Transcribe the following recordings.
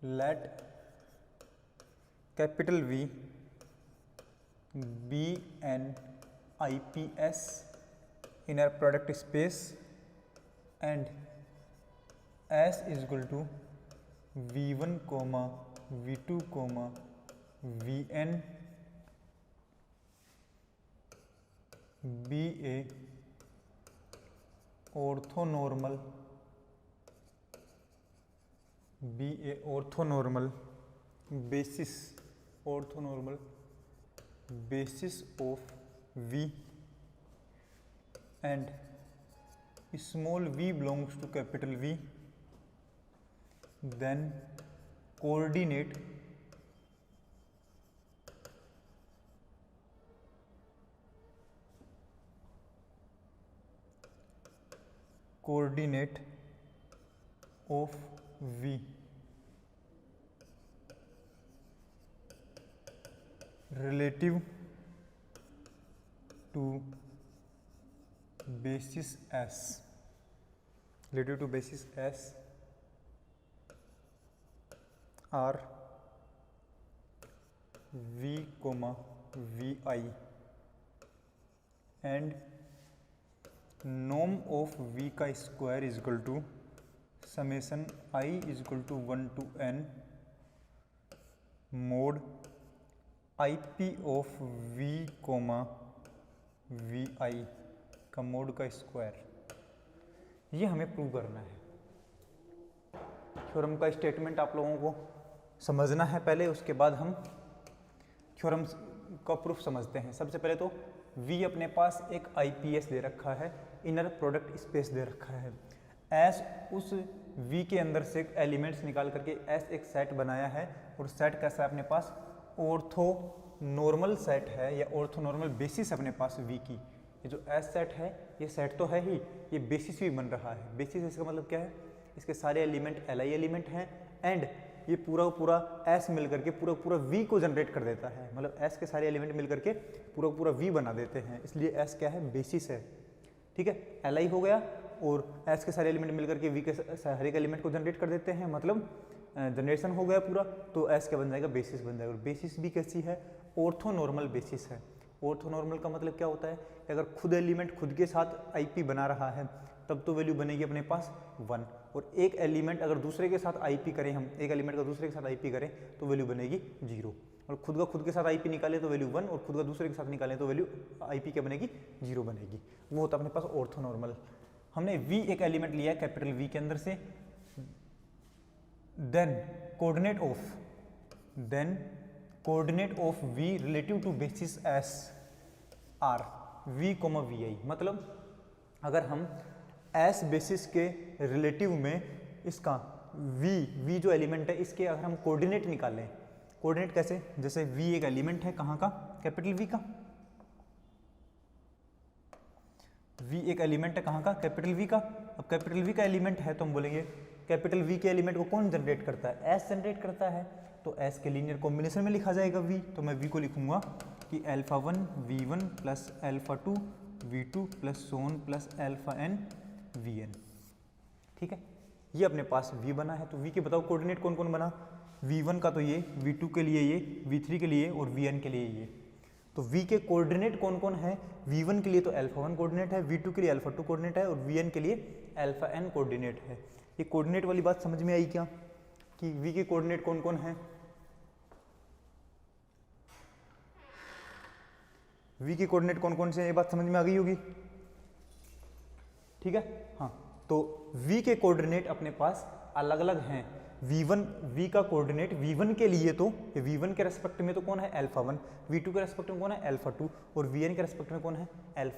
let capital V be an IPS inner product space and S is equal to V1, V2, Vn be a orthonormal basis of V and small v belongs to capital V, then coordinate of V relative to basis S are V, Vi and norm of V का square is equal to summation I is equal to 1 to n mod IP of V, Vi का mod का square. ये हमें prove करना है। Theorem का statement आप लोगों को समझना है पहले, उसके बाद हम थ्योरम का प्रूफ समझते हैं। सबसे पहले तो V अपने पास एक IPS दे रखा है, इनर प्रोडक्ट स्पेस दे रखा है। S उस V के अंदर से एलिमेंट्स निकाल करके S एक सेट बनाया है, और सेट कैसा है अपने पास? ऑर्थोनॉर्मल सेट है या ऑर्थोनॉर्मल बेसिस अपने पास V की। ये जो S सेट है ये सेट तो है ही, ये बेसिस भी बन रहा है। बेसिस इसका मतलब क्या है? इसके सारे एलिमेंट Li एलिमेंट हैं एंड ये पूरा S मिल करके पूरा V को जनरेट कर देता है। मतलब S के सारे एलिमेंट मिल करके पूरा V बना देते हैं, इसलिए S क्या है? बेसिस है। ठीक है, Li हो गया और S के सारे एलिमेंट मिल करके V के हर एक एलिमेंट को जनरेट कर देते हैं, मतलब जनरेशन हो गया पूरा, तो S क्या बन जाएगा? बेसिस बन जाएगा। और बेसिस भी कैसी है? ऑर्थोनॉर्मल बेसिस है। ऑर्थोनॉर्मल का मतलब क्या होता है? अगर खुद एलिमेंट खुद के साथ IP बना रहा है तब तो वैल्यू बनेगी अपने पास 1, और एक एलिमेंट अगर दूसरे के साथ IP करें, हम एक एलिमेंट का दूसरे के साथ IP करें तो वैल्यू बनेगी 0, और खुद का खुद के साथ IP निकाले तो वैल्यू 1, और खुद का दूसरे के साथ निकालें तो वैल्यू IP क्या बनेगी? 0 बनेगी। वो होता है अपने पास ऑर्थोनॉर्मल। हमने V एक एलिमेंट लिया है कैपिटल V के अंदर से, then coordinate of V relative to basis S are V, Vi। मतलब अगर हम S बेसिस के रिलेटिव में इसका V जो एलिमेंट है इसके अगर हम कोऑर्डिनेट निकालें, कोऑर्डिनेट कैसे? जैसे V एक एलिमेंट है कहाँ का? कैपिटल V का। V एक एलिमेंट है कहाँ का? कैपिटल V का। अब कैपिटल V का एलिमेंट है तो हम बोलेंगे कैपिटल V के एलिमेंट को कौन जनरेट करता है? S जनरेट करता है, तो S के लीनियर कॉम्बिनेशन में लिखा जाएगा V। तो मैं V को लिखूंगा कि α1 V1 plus α2 V2 plus so on plus αn Vn। ठीक है, ये अपने पास V बना है। तो V के बताओ कोऑर्डिनेट कौन कौन बना? V1 का तो ये, V2 के लिए ये, V3 के लिए और Vn के लिए ये। तो V के कोऑर्डिनेट कौन कौन है? V1 के लिए तो α1 कोऑर्डिनेट है, V2 के लिए α2 कोऑर्डिनेट है और Vn के लिए αn कोऑर्डिनेट है। ये कोऑर्डिनेट वाली बात समझ में आई क्या कि V के कोऑर्डिनेट कौन कौन है? V के कोऑर्डिनेट कौन कौन से हैं? ये बात समझ में आ गई होगी। ठीक है, हाँ, तो V के कोऑर्डिनेट अपने पास अलग अलग हैं। V का कोऑर्डिनेट V1 के लिए तो V1 के रेस्पेक्ट में तो कौन है? α1, V2 के रेस्पेक्ट में कौन है? α2, और Vn के रेस्पेक्ट में कौन है? αn।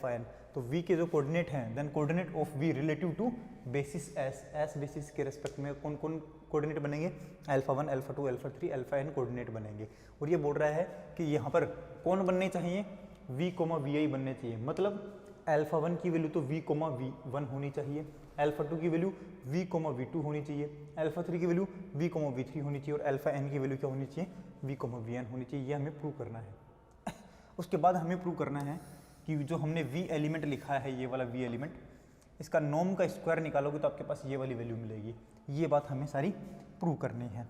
तो V के जो कोऑर्डिनेट हैं, then coordinate of V relative to basis S basis के रेस्पेक्ट में कौन कौन कोऑर्डिनेट बनेंगे? α1, α2, α3, αn कोऑर्डिनेट बनेंगे। और ये बोल रहा है कि यहाँ पर कौन बनने चाहिए? V, Vi बनने चाहिए। मतलब α1 की वैल्यू तो V, V1 होनी चाहिए, α2 की वैल्यू V, V2 होनी चाहिए, α3 की वैल्यू V, V3 होनी चाहिए, और αn की वैल्यू क्या होनी चाहिए? V, Vn होनी चाहिए। ये हमें प्रूव करना है। उसके बाद हमें प्रूव करना है कि जो हमने V एलिमेंट लिखा है, ये वाला V एलिमेंट, इसका नॉर्म का स्क्वायर निकालोगे तो आपके पास ये वाली वैल्यू मिलेगी। ये बात हमें सारी प्रूव करनी है।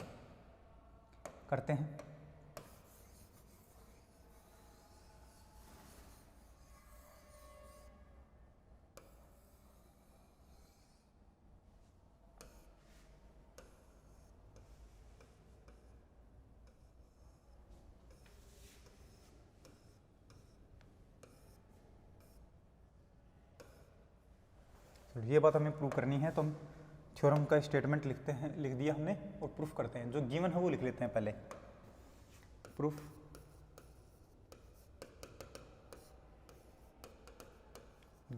करते हैं। ये बात हमें प्रूव करनी है, तो हम थ्योरम का स्टेटमेंट लिखते हैं, लिख दिया हमने, और प्रूफ करते हैं। जो गिवन है वो लिख लेते हैं पहले। प्रूफ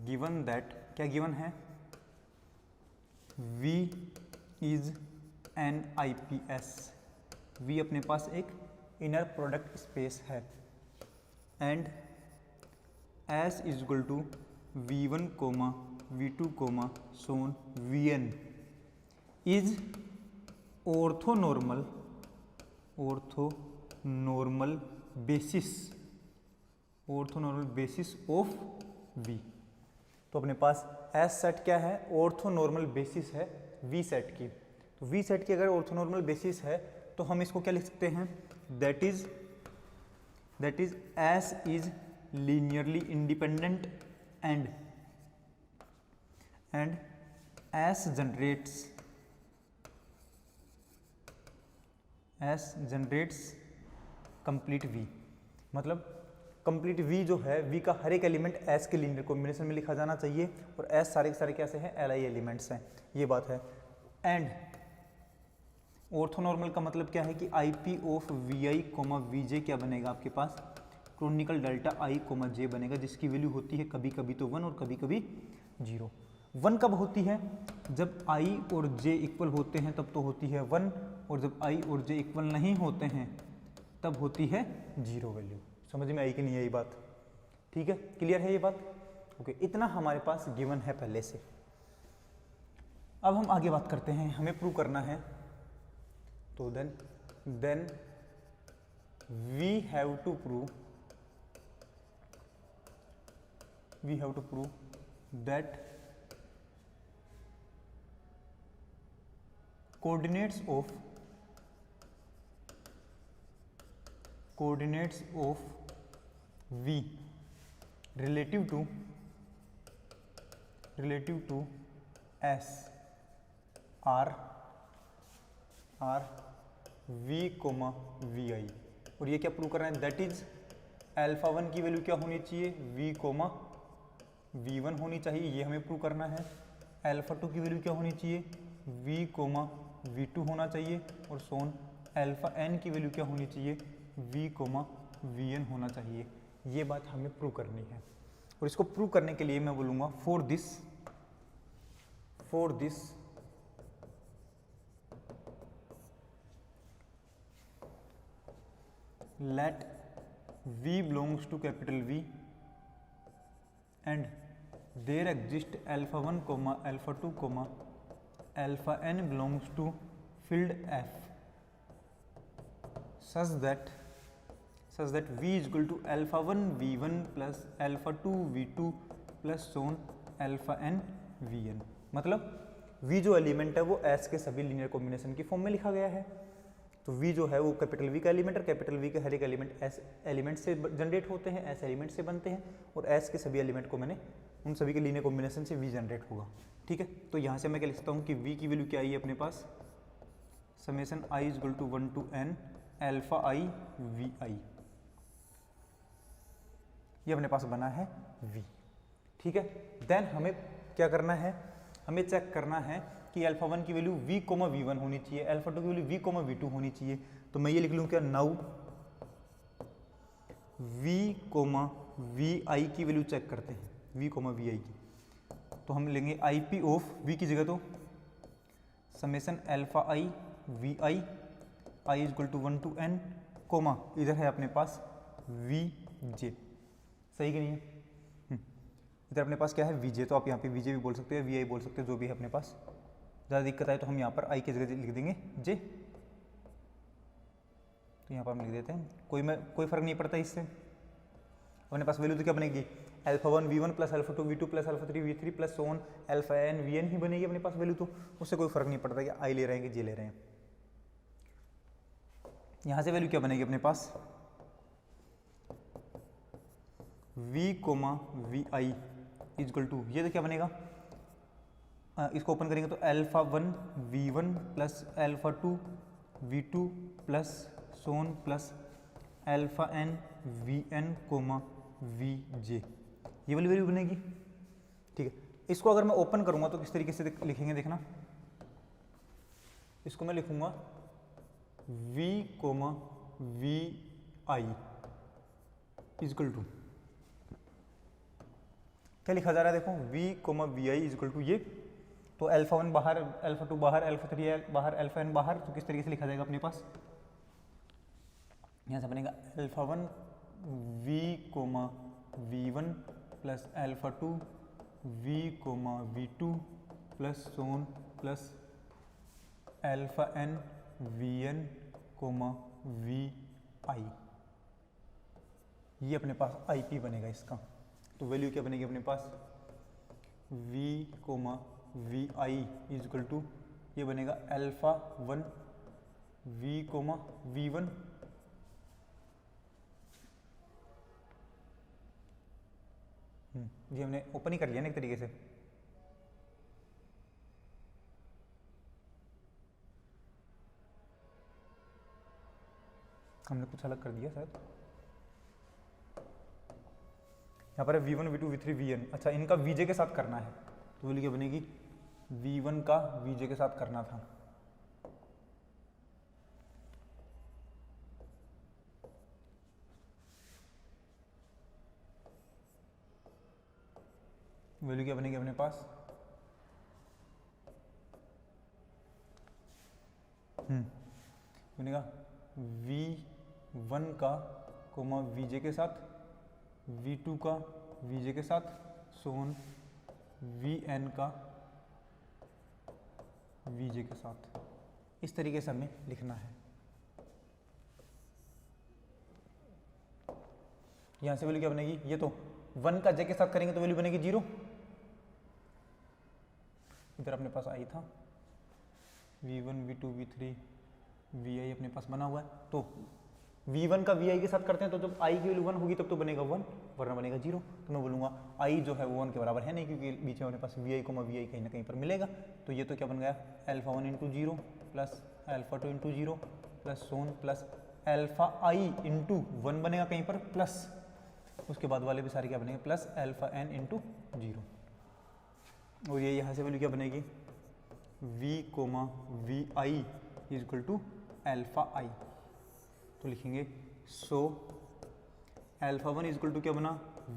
गिवन दैट, क्या गिवन है, V is an IPS, V अपने पास एक इनर प्रोडक्ट स्पेस है, and S is equal to V1, V2, so on Vn is orthonormal basis of V। तो अपने पास S सेट क्या है, ऑर्थोनॉर्मल बेसिस है V सेट की। तो V सेट की अगर ऑर्थोनॉर्मल बेसिस है तो हम इसको क्या लिख सकते हैं, that is S is linearly independent and S generates complete V। मतलब कंप्लीट V जो है, V का हर एक एलिमेंट S के लीनियर कॉम्बिनेशन में लिखा जाना चाहिए, और S सारे के सारे क्या से हैं, Li एलिमेंट्स हैं, ये बात है। एंड ऑर्थोनॉर्मल का मतलब क्या है कि IP ऑफ Vi, Vj क्या बनेगा आपके पास, क्रोनिकल डेल्टा I, J बनेगा, जिसकी वैल्यू होती है कभी कभी तो 1 और कभी कभी 0। 1 कब होती है, जब I और J इक्वल होते हैं तब तो होती है 1, और जब I और J इक्वल नहीं होते हैं तब होती है 0 वैल्यू। समझ में आई कि नहीं है ये बात, ठीक है, क्लियर है ये बात, ओके। इतना हमारे पास गिवन है पहले से। अब हम आगे बात करते हैं, हमें प्रूव करना है, तो then we have to prove that coordinates of V relative to S are V, Vi। और ये क्या प्रूव कर रहे हैं, दैट इज α1 की वैल्यू क्या होनी चाहिए, V, V1 होनी चाहिए, ये हमें प्रूव करना है। α2 की वैल्यू क्या होनी चाहिए, V, V2 होना चाहिए, और सोन αn की वैल्यू क्या होनी चाहिए, V, Vn होना चाहिए। ये बात हमें प्रूव करनी है, और इसको प्रूव करने के लिए मैं बोलूँगा for this let V belongs to capital V and there exist α1, α2, αn belongs to filled F such that V is equal to α1 V1 plus α2 V2 plus so on αn Vn। मतलब V जो element है वो S के सभी linear combination की form में लिखा गया है। तो V जो है वो कैपिटल V का एलिमेंट, और कैपिटल V के हर एक एलिमेंट S एलिमेंट से जनरेट होते हैं, S एलिमेंट से बनते हैं, और S के सभी एलिमेंट को मैंने उन सभी के लीनियर कॉम्बिनेशन से V जनरेट होगा, ठीक है। तो यहाँ से मैं क्या लिखता हूँ कि V की वैल्यू क्या आई है अपने पास, summation I is equal to 1 to n alpha I Vi, ये अपने पास बना है V, ठीक है। देन हमें क्या करना है, हमें चेक करना है कि α1 की वैल्यू V, V1 होनी चाहिए, α2 की वैल्यू V, V2 होनी चाहिए। तो मैं ये लिख लूँ क्या, नाउ V, Vi की वैल्यू चेक करते हैं, V, Vi की। तो हम लेंगे IP ऑफ V की जगह तो summation alpha I Vi, I is equal to 1 to n, इधर है अपने पास Vj, सही कि नहीं है, इधर अपने पास क्या है Vj, तो आप यहाँ पे Vj भी बोल सकते हैं, Vi बोल सकते हैं, जो भी है अपने पास। ज़्यादा दिक्कत आए तो हम यहाँ पर I की जगह लिख देंगे J, तो यहाँ पर हम लिख देते हैं, कोई फर्क नहीं पड़ता इससे। अपने पास वैल्यू तो क्या बनेगी, α1 V1 plus α2 V2 plus α3 V3 plus so on αn Vn ही बनेगी अपने पास वैल्यू, तो उससे कोई फर्क नहीं पड़ता कि I ले रहे हैं कि J ले रहे हैं। यहाँ से वैल्यू क्या बनेगी अपने पास, v comma V I is equal to, ये तो क्या बनेगा, इसको ओपन करेंगे तो alpha 1 v1 plus alpha 2 v2 plus so on plus alpha n vn comma vj, ये वाली वैल्यू बनेगी। ठीक है, इसको अगर मैं ओपन करूंगा तो किस तरीके से लिखेंगे देखना, इसको मैं लिखूंगा v comma V I is equal to, क्या लिखा जा रहा है देखो, v comma V I is equal to ये, तो अल्फा 1 बाहर, अल्फा 2 बाहर, अल्फा 3 बाहर, अल्फा n बाहर, तो किस तरीके से लिखा जाएगा अपने पास, यहाँ से बनेगा alpha 1 v comma v1 plus alpha 2 v comma v2 plus so on plus alpha n vn comma V I, ये अपने पास IP बनेगा इसका। तो वैल्यू क्या बनेगी अपने पास, v comma V I is equal to, ये बनेगा अल्फा 1 v कोमा v1 ये हमने ओपन ही कर लिया ना एक तरीके से, हमने कुछ अलग कर दिया शायद, यहाँ पर है v1 v2 v3 vn, अच्छा इनका vj के साथ करना है, तो वैल्यू क्या बनेगी, v1 का vj के साथ करना था, वैल्यू क्या बनेगी अपने पास, बनेगा v1 का कोमा vj के साथ, v2 का vj के साथ, सोन vn का vj के साथ, इस तरीके से हमें लिखना है। यहाँ से वैल्यू क्या बनेगी, ये तो 1 का j के साथ करेंगे तो वैल्यू बनेगी 0, इधर अपने पास आई था v1 v2 v3 vi अपने पास बना हुआ है, तो v1 का vi के साथ करते हैं तो जब i की वैल्यू 1 होगी तब तो बनेगा 1 वरना बनेगा 0, तो मैं बोलूँगा i जो है वो 1 के बराबर है नहीं, क्योंकि बीच में अपने पास vi कोमा vi कहीं ना कहीं पर मिलेगा, तो ये तो क्या बन गया alpha 1 into 0 plus alpha 2 into 0 plus so on plus alpha i into 1 बनेगा कहीं पर प्लस, उसके बाद वाले भी सारे क्या बनेंगे प्लस अल्फा n इंटू 0, और ये यहाँ से वैल्यू क्या बनेगी v comma V I is equal to alpha I, तो लिखेंगे सो अल्फा 1 इजक्वल टू क्या बना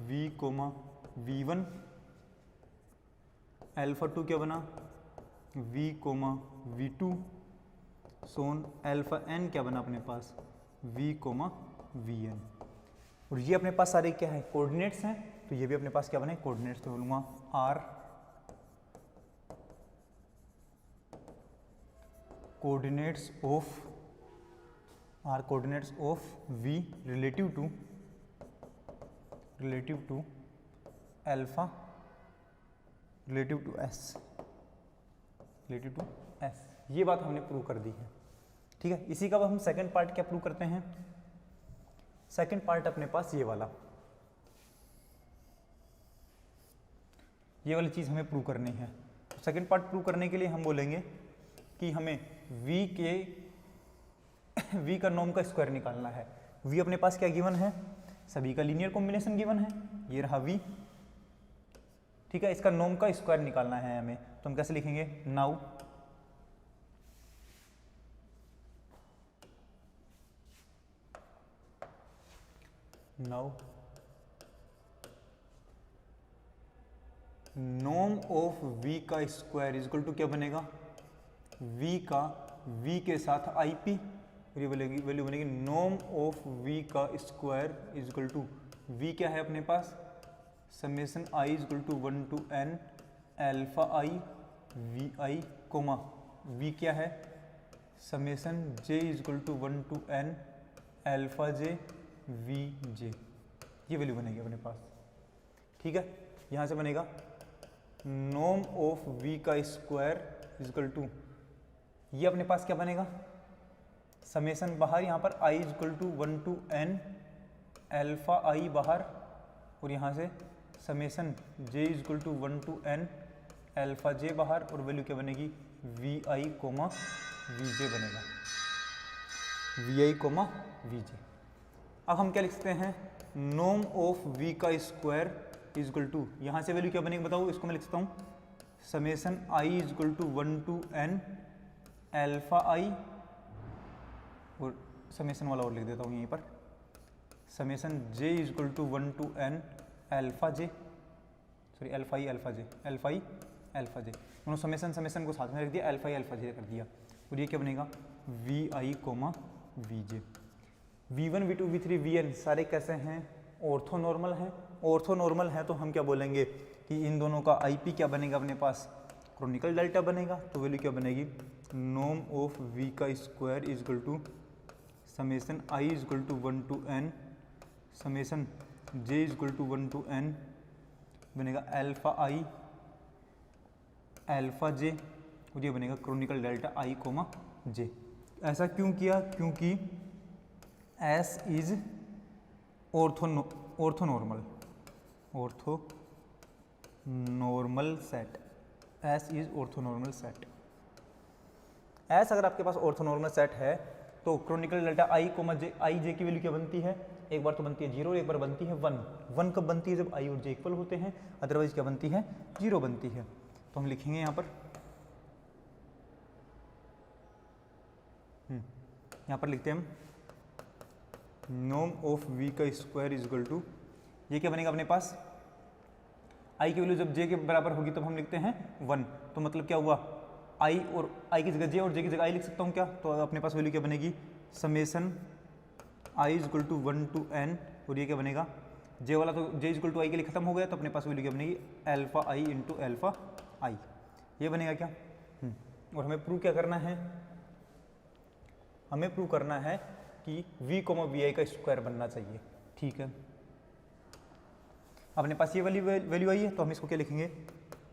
v कोमा v1, अल्फा 2 क्या बना v कोमा v2, सोन अल्फा n क्या बना अपने पास v कोमा vn, और ये अपने पास सारे क्या है कोऑर्डिनेट्स हैं, तो ये भी अपने पास क्या बने कोऑर्डिनेट्स, तो बोलूँगा r coordinates of v relative to alpha relative to s, ये बात हमने प्रूव कर दी है। ठीक है, इसी का अब हम सेकंड पार्ट क्या प्रूव करते हैं, सेकंड पार्ट अपने पास ये वाला, ये वाली चीज हमें प्रूव करनी है। तो सेकंड पार्ट प्रूव करने के लिए हम बोलेंगे कि हमें v का नॉर्म का स्क्वायर निकालना है। v अपने पास क्या गिवन है, सभी का लीनियर कॉम्बिनेशन गिवन है, ये रहा v, ठीक है, इसका नॉर्म का स्क्वायर निकालना है हमें, तो हम कैसे लिखेंगे नाउ नॉर्म ऑफ v का स्क्वायर इजक्वल टू क्या बनेगा v का v के साथ IP, और ये वैल्यू बनेगी नॉर्म ऑफ v का स्क्वायर इजक्वल टू v क्या है अपने पास summation i is equal to 1 to n alpha i vi comma v क्या है summation j is equal to 1 to n alpha j vj, ये वैल्यू बनेगी अपने पास। ठीक है, यहाँ से बनेगा नॉर्म ऑफ v का स्क्वायर इजक्वल टू, ये अपने पास क्या बनेगा समेसन बाहर, यहाँ पर i equal to 1 to n alpha i बाहर, और यहाँ से summation j equal to 1 to n alpha j बाहर, और वैल्यू क्या बनेगी vi कोमा vj बनेगा, vi कोमा vj। अब हम क्या लिख सकते हैं, नॉर्म ऑफ v का स्क्वायर इक्वल टू, यहाँ से वैल्यू क्या बनेगी बताओ, इसको मैं लिख सकता हूँ summation i equal to 1 to n alpha i, और समेसन वाला और लिख देता हूँ यहीं पर, summation j equal to 1 to n alpha j, sorry alpha i alpha j, alpha i alpha j, दोनों समेसन को साथ में रख दिया, अल्फा i अल्फा j कर दिया, और ये क्या बनेगा vi comma vj। v1 v2 v3 vn सारे कैसे हैं, ऑर्थोनॉर्मल हैं। ऑर्थोनॉर्मल है तो हम क्या बोलेंगे कि इन दोनों का IP क्या बनेगा अपने पास, क्रोनिकल डेल्टा बनेगा, तो वैल्यू क्या बनेगी नॉर्म ऑफ v का square equal to summation i equal to 1 to n summation j equal to 1 to n बनेगा अल्फा i अल्फा j, और ये बनेगा Kronecker delta i comma j। ऐसा क्यों किया, क्योंकि S is orthonormal set, S is orthonormal set. S अगर आपके पास ऑर्थोनॉर्मल सेट है तो Kronecker delta i comma j, i j की वैल्यू क्या बनती है, एक बार तो बनती है 0, एक बार बनती है 1। 1 कब बनती है, जब i और j इक्वल होते हैं, अदरवाइज क्या बनती है 0 बनती है। तो हम लिखेंगे यहाँ पर लिखते हैं हम नॉर्म ऑफ v का स्क्वायर इक्वल टू, ये क्या बनेगा अपने पास, i की वैल्यू जब j के बराबर होगी तब हम लिखते हैं 1, तो मतलब क्या हुआ i और i की जगह j और j की जगह i लिख सकता हूँ क्या, तो अपने पास वैल्यू क्या बनेगी summation i equal to 1 to n, और ये क्या बनेगा j वाला तो j इक्वल टू i के लिए खत्म हो गया, तो अपने पास वैल्यू क्या बनेगी alpha i into alpha i, ये बनेगा क्या। और हमें प्रूव क्या करना है, हमें प्रूव करना है कि v कोमा vi का स्क्वायर बनना चाहिए, ठीक है। अपने पास ये वाली वैल्यू आई है तो हम इसको क्या लिखेंगे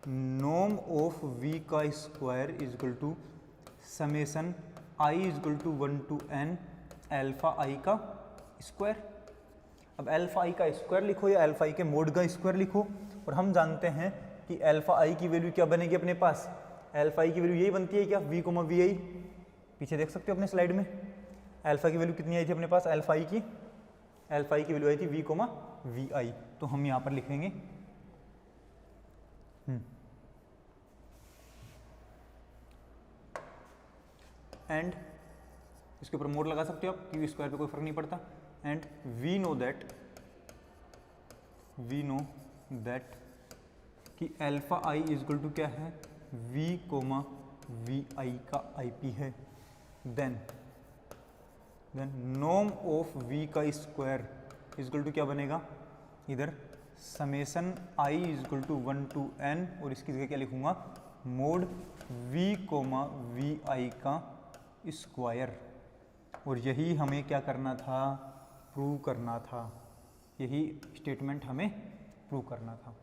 नॉर्म ऑफ v का square equal to summation i equal to 1 to n alpha i का स्क्वायर। अब अल्फा i का स्क्वायर लिखो या अल्फा i के मोड का स्क्वायर लिखो, और हम जानते हैं कि अल्फा i की वैल्यू क्या बनेगी अपने पास, अल्फा i की वैल्यू यही बनती है क्या v कोमा vi, पीछे देख सकते हो अपने स्लाइड में अल्फा की वैल्यू कितनी आई थी अपने पास, अल्फा i की वैल्यू आई थी v कोमा vi, तो हम यहाँ पर लिखेंगे एंड, इसके ऊपर मोड लगा सकते हो आप क्योंकि स्क्वायर पे कोई फर्क नहीं पड़ता, एंड वी नो दैट कि अल्फा i इक्वल टू क्या है v कोमा vi का IP है, देन नॉर्म ऑफ v का स्क्वायर इक्वल टू क्या बनेगा, इधर summation i equal to 1 to n, और इसकी जगह क्या लिखूंगा मोड v कोमा vi का स्क्वायर, और यही हमें क्या करना था, प्रूव करना था, यही स्टेटमेंट हमें प्रूव करना था।